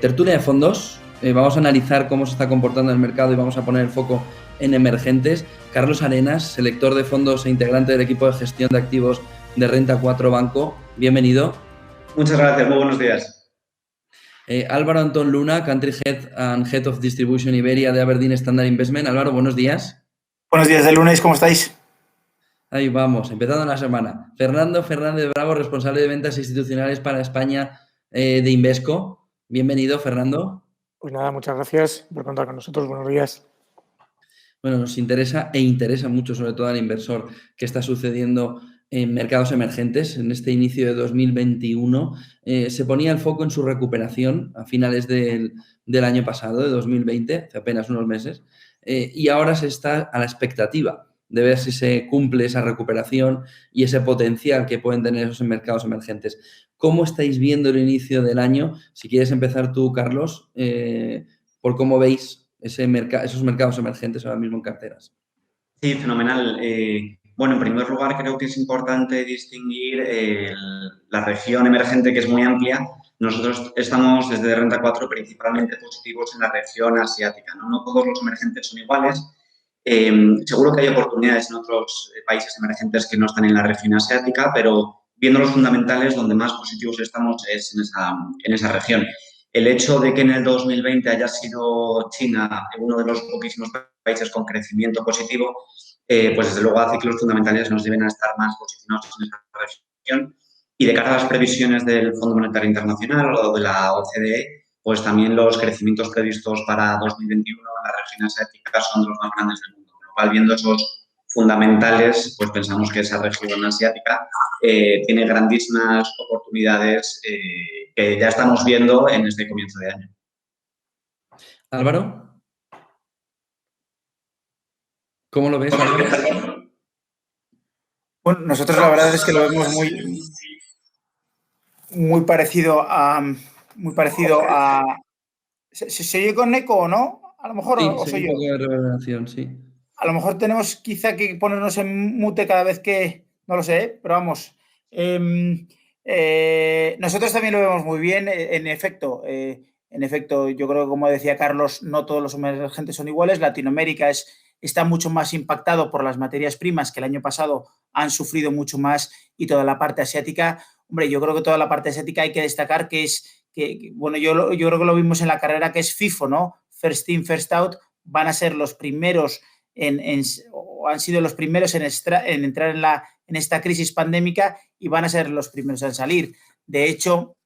Tertulia de fondos. Vamos a analizar cómo se está comportando el mercado y vamos a poner el foco en emergentes. Carlos Arenas, selector de fondos e integrante del equipo de gestión de activos de Renta 4 Banco. Bienvenido. Muchas gracias, muy buenos días. Álvaro Antón Luna, Country Head and Head of Distribution Iberia de Aberdeen Standard Investment. Álvaro, buenos días. Buenos días de lunes, ¿cómo estáis? Ahí vamos, empezando la semana. Fernando Fernández Bravo, responsable de ventas institucionales para España de Invesco. Bienvenido, Fernando. Pues nada, muchas gracias por contar con nosotros. Buenos días. Bueno, nos interesa mucho, sobre todo al inversor, qué está sucediendo en mercados emergentes. En este inicio de 2021 se ponía el foco en su recuperación a finales del año pasado, de 2020, hace apenas unos meses, y ahora se está a la expectativa de ver si se cumple esa recuperación y ese potencial que pueden tener esos mercados emergentes. ¿Cómo estáis viendo el inicio del año? Si quieres empezar tú, Carlos, por cómo veis esos mercados emergentes ahora mismo en carteras. Sí, fenomenal. Bueno, en primer lugar, creo que es importante distinguir la región emergente, que es muy amplia. Nosotros estamos desde Renta 4 principalmente positivos en la región asiática, ¿no? No todos los emergentes son iguales. Seguro que hay oportunidades en otros países emergentes que no están en la región asiática, pero viendo los fundamentales, donde más positivos estamos es en esa región. El hecho de que en el 2020 haya sido China uno de los poquísimos países con crecimiento positivo, pues desde luego hace que los fundamentales nos deben estar más posicionados en esa región. Y de cara a las previsiones del Fondo Monetario Internacional o de la OCDE, pues también los crecimientos previstos para 2021 en la región asiática son de los más grandes del mundo. Con lo cual, viendo esos fundamentales, pues pensamos que esa región asiática tiene grandísimas oportunidades que ya estamos viendo en este comienzo de año. Álvaro, ¿cómo lo ves, Álvaro? Bueno, nosotros la verdad es que lo vemos muy parecido a... ¿Se oye con eco o no? A lo mejor Sí, o soy yo. Un poco de reverberación, sí. A lo mejor tenemos quizá que ponernos en mute cada vez que... No lo sé, pero vamos. Nosotros también lo vemos muy bien. En efecto, yo creo que, como decía Carlos, no todos los emergentes son iguales. Latinoamérica está mucho más impactado por las materias primas, que el año pasado han sufrido mucho más, y toda la parte asiática. Hombre, yo creo que toda la parte asiática hay que destacar bueno, yo creo que lo vimos en la carrera, que es FIFO, ¿no? First in, first out. Van a ser los primeros o han sido los primeros en entrar en esta crisis pandémica, y van a ser los primeros en salir. De hecho,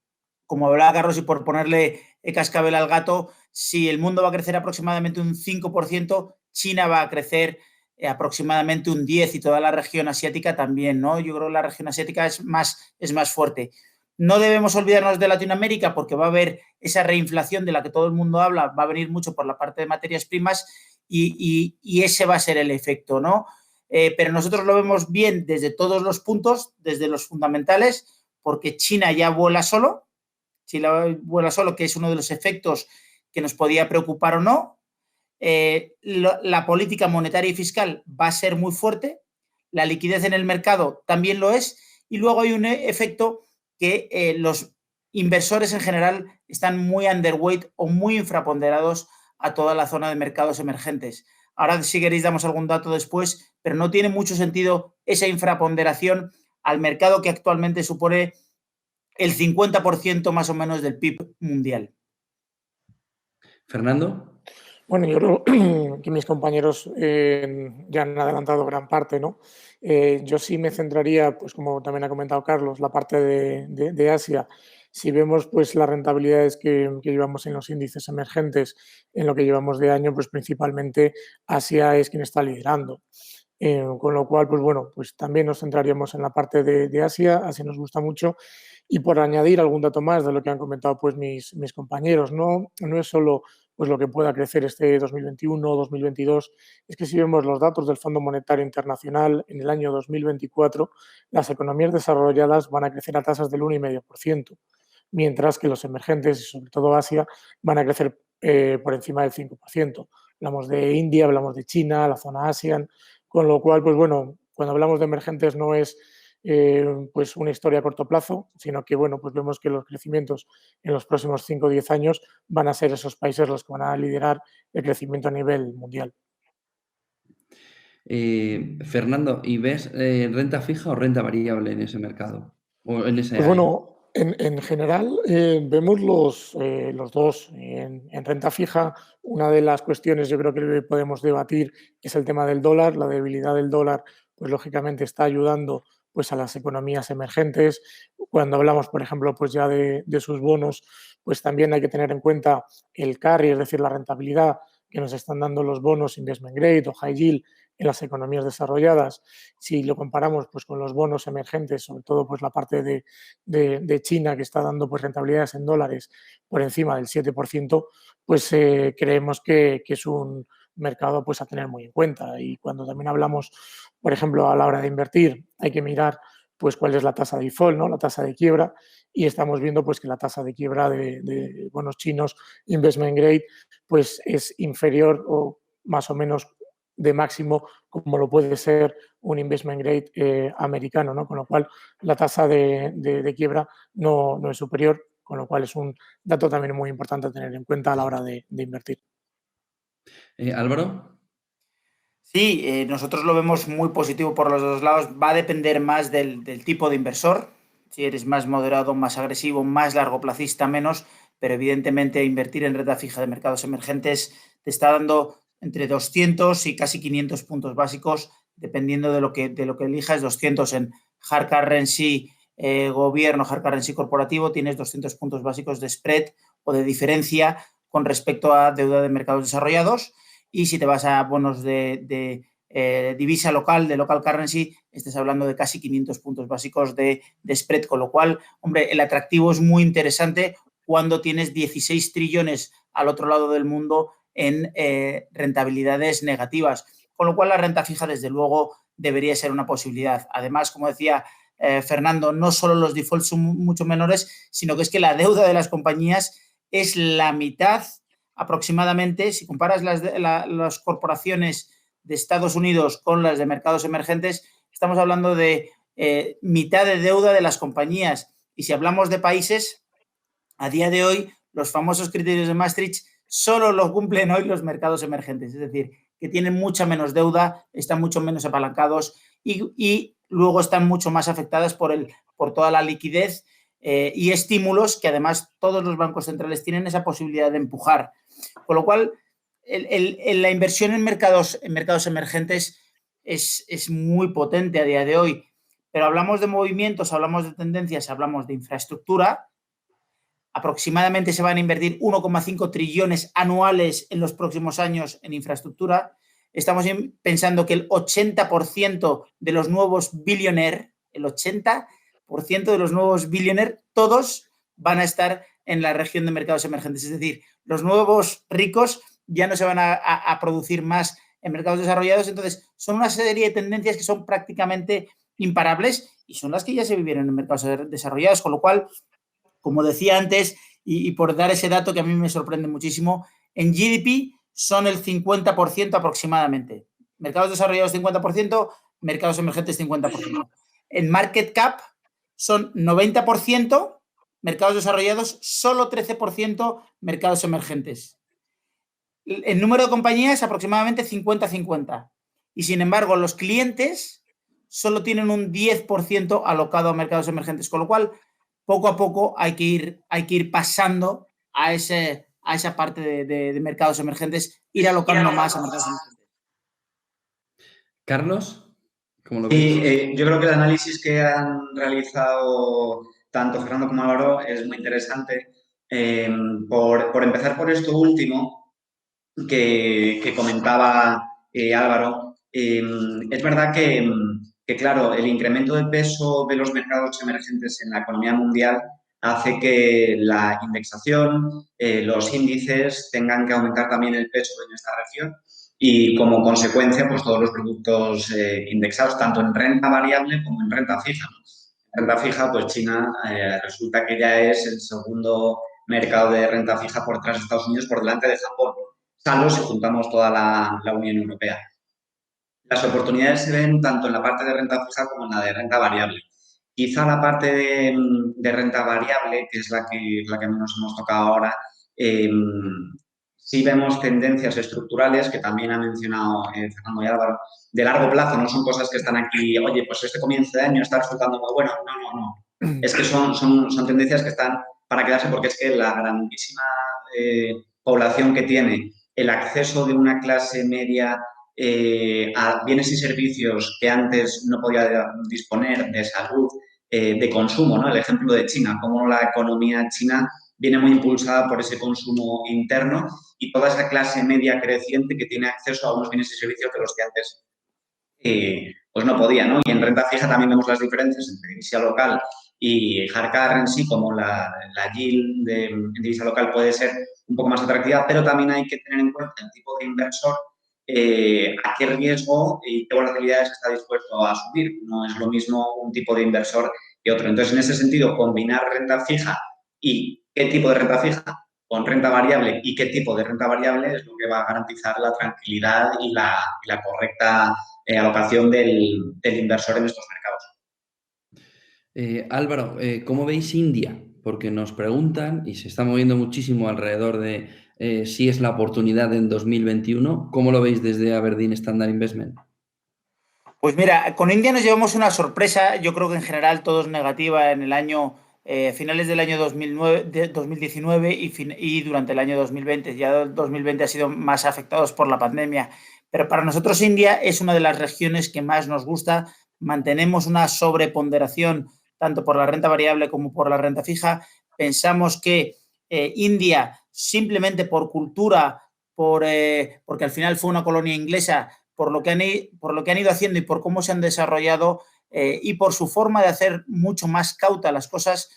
como hablaba Carlos, y por ponerle cascabel al gato, si el mundo va a crecer aproximadamente un 5%, China va a crecer aproximadamente un 10%, y toda la región asiática también, ¿no? Yo creo que la región asiática es más fuerte. No debemos olvidarnos de Latinoamérica, porque va a haber esa reinflación de la que todo el mundo habla, va a venir mucho por la parte de materias primas, y ese va a ser el efecto, ¿no? Pero nosotros lo vemos bien desde todos los puntos, desde los fundamentales, porque China ya vuela solo, que es uno de los efectos que nos podía preocupar o no. La política monetaria y fiscal va a ser muy fuerte, la liquidez en el mercado también lo es, y luego hay un efecto que los inversores en general están muy underweight o muy infraponderados a toda la zona de mercados emergentes. Ahora, si queréis, damos algún dato después, pero no tiene mucho sentido esa infraponderación al mercado que actualmente supone el 50% más o menos del PIB mundial. Fernando. Bueno, yo creo que mis compañeros ya han adelantado gran parte, ¿no? Yo sí me centraría, pues como también ha comentado Carlos, la parte de Asia. Si vemos pues las rentabilidades que llevamos en los índices emergentes en lo que llevamos de año, pues principalmente Asia es quien está liderando. Con lo cual, pues bueno, pues también nos centraríamos en la parte de Asia. Asia nos gusta mucho. Y por añadir algún dato más de lo que han comentado pues mis compañeros, no es solo pues lo que pueda crecer este 2021 o 2022, es que si vemos los datos del Fondo Monetario Internacional en el año 2024, las economías desarrolladas van a crecer a tasas del 1,5%, mientras que los emergentes, y sobre todo Asia, van a crecer por encima del 5%. Hablamos de India, hablamos de China, la zona ASEAN, con lo cual, pues bueno, cuando hablamos de emergentes no es pues una historia a corto plazo, sino que, bueno, pues vemos que los crecimientos en los próximos 5 o 10 años van a ser esos países los que van a liderar el crecimiento a nivel mundial. Fernando, ¿y ves renta fija o renta variable en ese mercado? O en ese Pues área. bueno, en general vemos los dos. En renta fija, una de las cuestiones yo creo que podemos debatir es el tema del dólar. La debilidad del dólar, pues lógicamente está ayudando pues a las economías emergentes. Cuando hablamos, por ejemplo, pues ya de sus bonos, pues también hay que tener en cuenta el carry, es decir, la rentabilidad que nos están dando los bonos investment grade o high yield en las economías desarrolladas. Si lo comparamos pues con los bonos emergentes, sobre todo pues la parte de China, que está dando pues rentabilidades en dólares por encima del 7%, pues creemos que es un mercado pues a tener muy en cuenta. Y cuando también hablamos, por ejemplo, a la hora de invertir, hay que mirar pues cuál es la tasa de default, ¿no? La tasa de quiebra, y estamos viendo pues que la tasa de quiebra de bonos chinos investment grade pues es inferior o más o menos de máximo como lo puede ser un investment grade americano, ¿no? Con lo cual la tasa de quiebra no es superior, con lo cual es un dato también muy importante a tener en cuenta a la hora de invertir. Álvaro. Sí, nosotros lo vemos muy positivo por los dos lados. Va a depender más del tipo de inversor. Si eres más moderado, más agresivo, más largoplacista, menos. Pero evidentemente invertir en renta fija de mercados emergentes te está dando entre 200 y casi 500 puntos básicos, dependiendo de lo que elijas. 200 en hard currency gobierno, hard currency corporativo, tienes 200 puntos básicos de spread o de diferencia con respecto a deuda de mercados desarrollados. Y si te vas a bonos de divisa local, de local currency, estás hablando de casi 500 puntos básicos de spread, con lo cual, hombre, el atractivo es muy interesante cuando tienes 16 trillones al otro lado del mundo en rentabilidades negativas, con lo cual la renta fija, desde luego, debería ser una posibilidad. Además, como decía Fernando, no solo los defaults son mucho menores, sino que es que la deuda de las compañías es la mitad aproximadamente. Si comparas las corporaciones de Estados Unidos con las de mercados emergentes, estamos hablando de mitad de deuda de las compañías. Y si hablamos de países, a día de hoy, los famosos criterios de Maastricht solo lo cumplen hoy los mercados emergentes, es decir, que tienen mucha menos deuda, están mucho menos apalancados y luego están mucho más afectadas por toda la liquidez y estímulos que además todos los bancos centrales tienen esa posibilidad de empujar. Con lo cual, la inversión en mercados emergentes es muy potente a día de hoy. Pero hablamos de movimientos, hablamos de tendencias, hablamos de infraestructura. Aproximadamente se van a invertir 1,5 trillones anuales en los próximos años en infraestructura. Estamos pensando que el 80% de los nuevos billionaires, todos van a estar en la región de mercados emergentes. Es decir, los nuevos ricos ya no se van a producir más en mercados desarrollados. Entonces, son una serie de tendencias que son prácticamente imparables y son las que ya se vivieron en mercados desarrollados, con lo cual, como decía antes, y por dar ese dato que a mí me sorprende muchísimo, en GDP son el 50% aproximadamente. Mercados desarrollados 50%, mercados emergentes 50%. En market cap son 90%, mercados desarrollados solo 13%, mercados emergentes. El número de compañías es aproximadamente 50-50. Y sin embargo, los clientes solo tienen un 10% alocado a mercados emergentes, con lo cual poco a poco hay que ir pasando a esa parte de mercados emergentes, ir alocando más a mercados emergentes. Carlos, ¿cómo lo ves? Sí, yo creo que el análisis que han realizado tanto Fernando como Álvaro es muy interesante. Por empezar por esto último que comentaba Álvaro, es verdad que, claro, el incremento de peso de los mercados emergentes en la economía mundial hace que la indexación, los índices tengan que aumentar también el peso en esta región y, como consecuencia, pues todos los productos indexados, tanto en renta variable como en renta fija. En renta fija, pues China resulta que ya es el segundo mercado de renta fija por detrás de Estados Unidos, por delante de Japón, salvo si juntamos toda la Unión Europea. Las oportunidades se ven tanto en la parte de renta fija como en la de renta variable. Quizá la parte de renta variable, que es la que nos hemos tocado ahora, sí vemos tendencias estructurales que también ha mencionado Fernando y Álvaro, de largo plazo, no son cosas que están aquí, oye, pues este comienzo de año está resultando muy bueno. No. Es que son tendencias que están para quedarse porque es que la grandísima población que tiene el acceso de una clase media a bienes y servicios que antes no podía disponer, de salud, de consumo, ¿no? El ejemplo de China, cómo la economía china viene muy impulsada por ese consumo interno y toda esa clase media creciente que tiene acceso a unos bienes y servicios de los que antes pues no podía, ¿no? Y en renta fija también vemos las diferencias entre divisa local y hard currency, como la yield de divisa local puede ser un poco más atractiva, pero también hay que tener en cuenta el tipo de inversor, a qué riesgo y qué volatilidades está dispuesto a asumir. No es lo mismo un tipo de inversor que otro. Entonces, en ese sentido, combinar renta fija y qué tipo de renta fija con renta variable y qué tipo de renta variable es lo que va a garantizar la tranquilidad y la correcta alocación del inversor en estos mercados. Álvaro, ¿cómo veis India? Porque nos preguntan y se está moviendo muchísimo alrededor de si es la oportunidad en 2021. ¿Cómo lo veis desde Aberdeen Standard Investment? Pues mira, con India nos llevamos una sorpresa, yo creo que en general todo es negativa en el año, finales del año 2019 y durante el año 2020. Ya el 2020 ha sido más afectados por la pandemia, pero para nosotros India es una de las regiones que más nos gusta. Mantenemos una sobreponderación tanto por la renta variable como por la renta fija. Pensamos que India, simplemente por cultura, porque al final fue una colonia inglesa, por lo que han ido haciendo y por cómo se han desarrollado y por su forma de hacer mucho más cauta las cosas,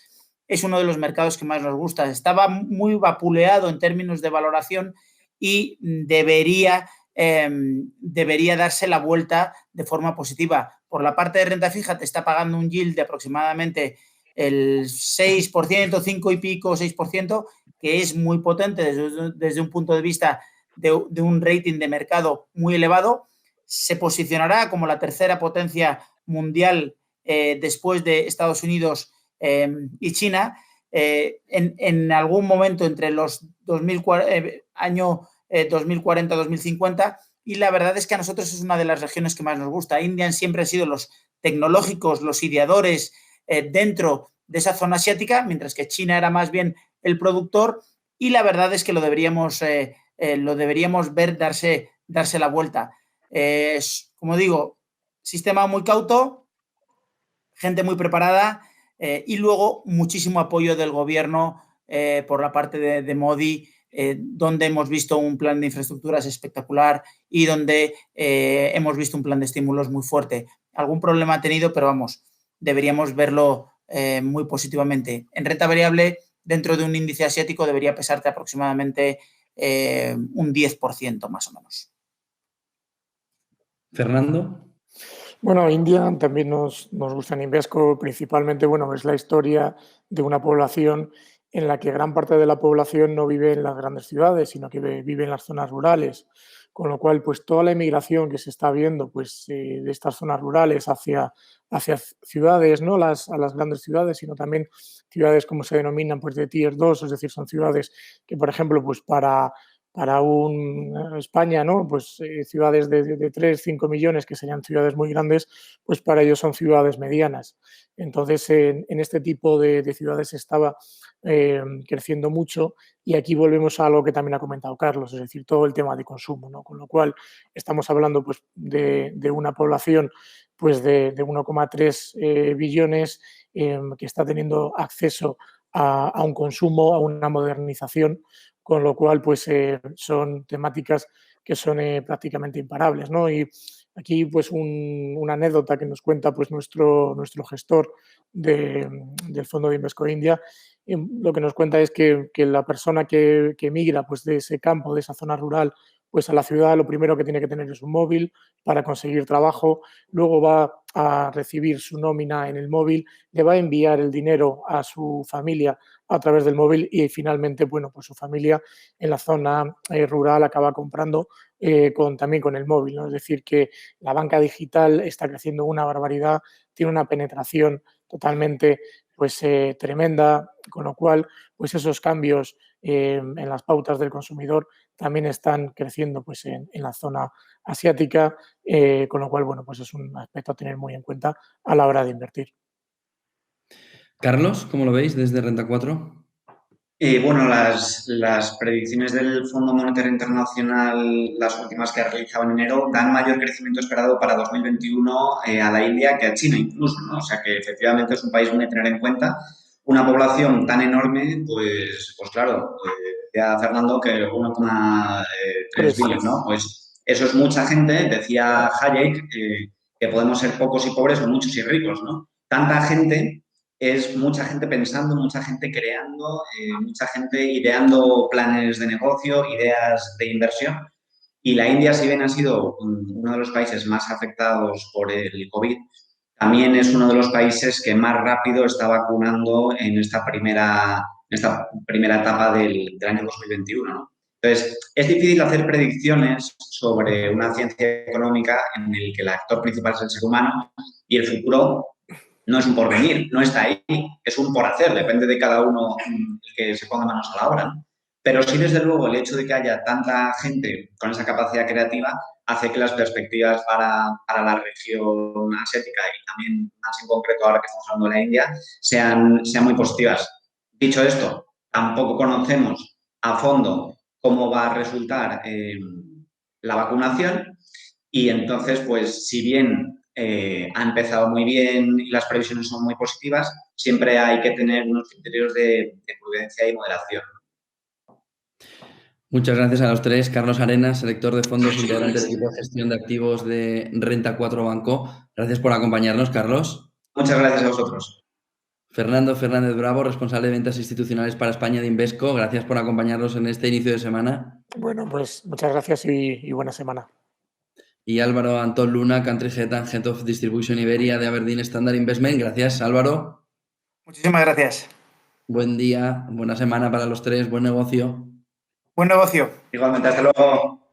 es uno de los mercados que más nos gusta. Estaba muy vapuleado en términos de valoración y debería darse la vuelta de forma positiva. Por la parte de renta fija te está pagando un yield de aproximadamente el 6%, 5 y pico, 6%, que es muy potente desde un punto de vista de un rating de mercado muy elevado. Se posicionará como la tercera potencia mundial después de Estados Unidos y China. En algún momento entre los año 2040-2050, y la verdad es que a nosotros es una de las regiones que más nos gusta. India siempre ha sido los tecnológicos, los ideadores dentro de esa zona asiática, mientras que China era más bien el productor, y la verdad es que lo deberíamos ver darse la vuelta. Como digo, sistema muy cauto, gente muy preparada y luego muchísimo apoyo del gobierno por la parte de Modi, donde hemos visto un plan de infraestructuras espectacular y donde hemos visto un plan de estímulos muy fuerte. Algún problema ha tenido, pero vamos, deberíamos verlo muy positivamente. En renta variable, dentro de un índice asiático, debería pesarte aproximadamente un 10% más o menos. Fernando. Bueno, India también nos gusta en Invesco, principalmente, bueno, es la historia de una población en la que gran parte de la población no vive en las grandes ciudades, sino que vive en las zonas rurales, con lo cual, pues toda la emigración que se está viendo, pues de estas zonas rurales hacia ciudades, no a las grandes ciudades, sino también ciudades como se denominan, pues de Tier 2, es decir, son ciudades que, por ejemplo, pues para España, ¿no? Pues ciudades de 3, 5 millones, que serían ciudades muy grandes, pues para ellos son ciudades medianas. Entonces, en este tipo de ciudades estaba creciendo mucho, y aquí volvemos a algo que también ha comentado Carlos, es decir, todo el tema de consumo, ¿no? Con lo cual estamos hablando pues de una población pues de 1,3 billones que está teniendo acceso a un consumo, a una modernización, con lo cual pues son temáticas que son prácticamente imparables, ¿no? Y aquí pues una anécdota que nos cuenta pues nuestro gestor del fondo de Invesco India, lo que nos cuenta es que la persona que migra pues de ese campo, de esa zona rural, pues a la ciudad, lo primero que tiene que tener es un móvil para conseguir trabajo, luego va a recibir su nómina en el móvil, le va a enviar el dinero a su familia a través del móvil, y finalmente, bueno, pues su familia en la zona rural acaba comprando también con el móvil, ¿no? Es decir, que la banca digital está creciendo una barbaridad, tiene una penetración totalmente pues, tremenda, con lo cual pues esos cambios en las pautas del consumidor también están creciendo pues, en la zona asiática, con lo cual bueno, pues es un aspecto a tener muy en cuenta a la hora de invertir. Carlos, ¿cómo lo veis desde Renta 4? Bueno, las predicciones del Fondo Monetario Internacional, las últimas que ha realizado en enero, dan mayor crecimiento esperado para 2021 a la India que a China incluso, ¿no? O sea que efectivamente es un país muy a tener en cuenta. Una población tan enorme, pues claro, decía Fernando que 1,3 billones, ¿no? Pues eso es mucha gente, decía Hayek, que podemos ser pocos y pobres o muchos y ricos, ¿no? Tanta gente es mucha gente pensando, mucha gente creando, mucha gente ideando planes de negocio, ideas de inversión. Y la India, si bien ha sido uno de los países más afectados por el COVID, también es uno de los países que más rápido está vacunando en esta primera etapa del año 2021, ¿no? Entonces, es difícil hacer predicciones sobre una ciencia económica en el que el actor principal es el ser humano y el futuro no es un porvenir, no está ahí, es un por hacer, depende de cada uno que se ponga manos a la obra, ¿no? Pero sí, desde luego, el hecho de que haya tanta gente con esa capacidad creativa hace que las perspectivas para la región asiática y también más en concreto ahora que estamos hablando de la India sean muy positivas. Dicho esto, tampoco conocemos a fondo cómo va a resultar la vacunación y entonces, pues, si bien ha empezado muy bien y las previsiones son muy positivas, siempre hay que tener unos criterios de prudencia y moderación. Muchas gracias a los tres. Carlos Arenas, selector de fondos, integrante del equipo de gestión de activos de Renta 4 Banco. Gracias por acompañarnos, Carlos. Muchas gracias a vosotros. Fernando Fernández Bravo, responsable de ventas institucionales para España de Invesco. Gracias por acompañarnos en este inicio de semana. Bueno, pues muchas gracias y buena semana. Y Álvaro Antón Luna, Country Head and Head of Distribution Iberia de Aberdeen Standard Investment. Gracias, Álvaro. Muchísimas gracias. Buen día, buena semana para los tres, buen negocio. Buen negocio. Igualmente, hasta luego.